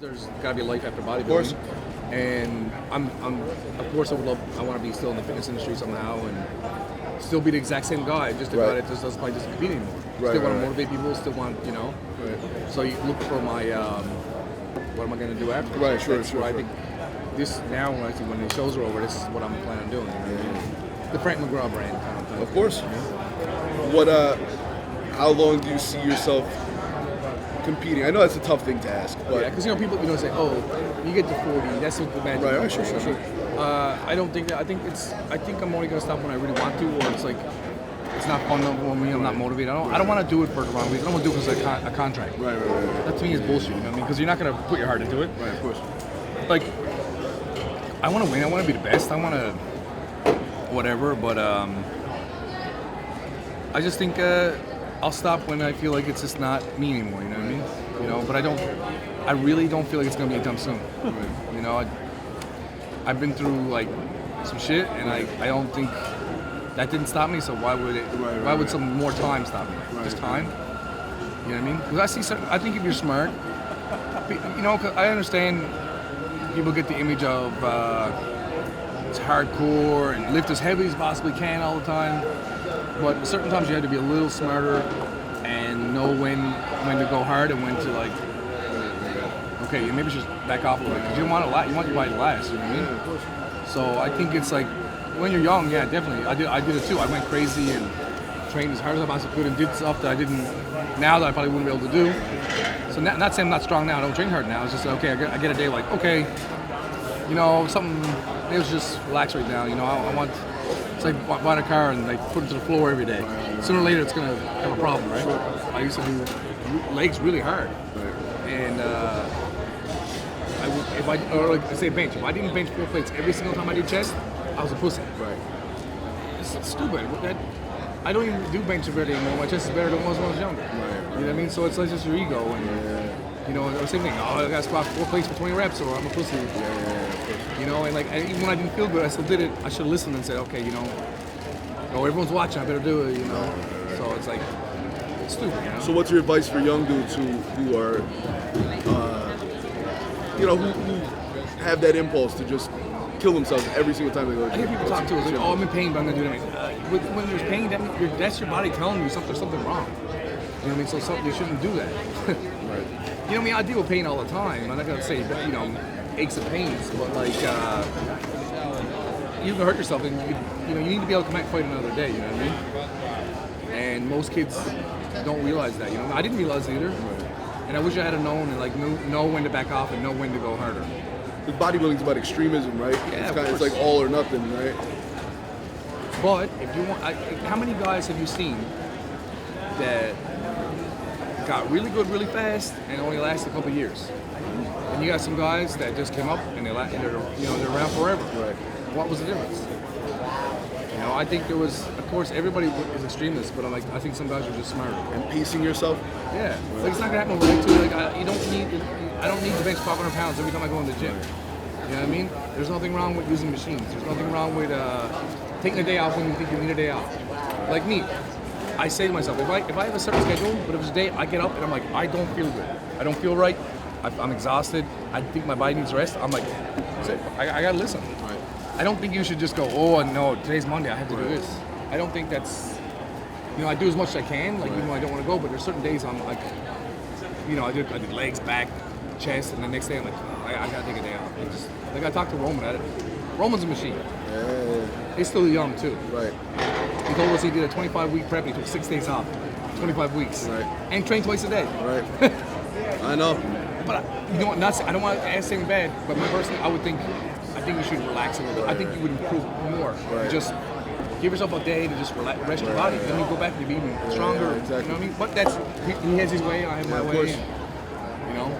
There's got to be a life after bodybuilding. Of course. And of course, I want to be still in the fitness industry somehow and still be the exact same guy. Just about it just doesn't quite just compete anymore. Still want to motivate people. Still want, you know. Right. So you look for my what am I going to do after? Right. Sure. I think this now when the shows are over, this is what I'm planning on doing. The Frank McGrath brand kind of thing. Of course. What? How long do you see yourself competing? I know that's a tough thing to ask, but because people say, "Oh, you get to 40, that's what the magic." Right, sure. I don't think that. I think I'm only gonna stop when I really want to, or it's like it's not fun for me. I'm not motivated. I don't want to do it for the wrong reason. I don't want to do it because of a contract. Right. That to me is bullshit. You know what I mean? Because you're not gonna put your heart into it. Right, of course. Like, I want to win. I want to be the best. I want to whatever. But I just think I'll stop when I feel like it's just not me anymore. You know what I mean? But I really don't feel like it's gonna be anytime soon. Right. I've been through like some shit, and I don't think that didn't stop me. So why would it? Why would some more time stop me? Just time. You know what I mean? Because I think if you're smart, 'cause I understand people get the image of it's hardcore and lift as heavy as possibly can all the time. But certain times you have to be a little smarter and know when to go hard and when to like. Okay, you maybe just back off a little bit because you don't want to last. You want your body to last. You know what I mean? Of course. So I think it's like when you're young, yeah, definitely. I did it too. I went crazy and trained as hard as I possibly could and did stuff that I didn't now that I probably wouldn't be able to do. So not saying I'm not strong now. I don't train hard now. It's just okay. I get a day like okay, something. It was just relax right now. I want. It's like buying a car and like put it to the floor every day. Sooner or later, it's gonna have a problem, right? I used to do legs really hard, and bench. If I didn't bench 4 plates every single time I did chest, I was a pussy. Right. It's stupid. I don't even do bench every day anymore. My chest is better than it was when I was younger. Right. You know what I mean? So it's like just your ego and the same thing. Oh, I got to squat 4 plates for 20 reps, or I'm a pussy. And even when I didn't feel good, I still did it. I should have listened and said, okay, everyone's watching. I better do it. So it's like it's stupid. So what's your advice for young dudes who are, who have that impulse to just kill themselves every single time they go to the gym? I hear people talk to us like, oh, I'm in pain, but I'm going to do it anyway. When there's pain, that's your body telling you there's something wrong. You know what I mean? So you shouldn't do that. Right. I deal with pain all the time. I'm not going to say, aches and pains, but like, you can hurt yourself and you need to be able to come back and fight another day, you know what I mean? And most kids don't realize that, I didn't realize it either. And I wish I had known and like know when to back off and know when to go harder. Because bodybuilding's about extremism, right? Yeah, it's like all or nothing, right? But if you want, how many guys have you seen that got really good really fast and only lasted a couple of years? And you got some guys that just came up and they're around forever. Right. What was the difference? I think there was, of course, everybody is extremist, but I think some guys are just smarter. And pacing yourself? Yeah. Right. Like it's not gonna happen overnight too. Like I don't need to bench 500 pounds every time I go in the gym. You know what I mean? There's nothing wrong with using machines. There's nothing wrong with taking a day off when you think you need a day off. Like me, I say to myself, if I have a certain schedule, but if it's a day I get up and I'm like, I don't feel good. I don't feel right. I'm exhausted. I think my body needs rest. I'm like, that's it. I gotta listen. Right. I don't think you should just go, oh no, today's Monday, I have to do this. I don't think that's, I do as much as I can, like even though I don't want to go, but there's certain days I'm like, I did legs, back, chest, and the next day I'm like, oh, I gotta take a day off. I talked to Roman at it. Roman's a machine. Yeah. He's still young too. Right. He told us he did a 25-week prep. He took 6 days off, 25 weeks, right, and trained twice a day. Right. I know. But I don't want to ask anything bad, but me personally, I think you should relax a little bit. I think you would improve more. Right. Just give yourself a day to just rest your body. Then you go back and you're even stronger. Exactly. You know what I mean? But he has his way, I have my way. And,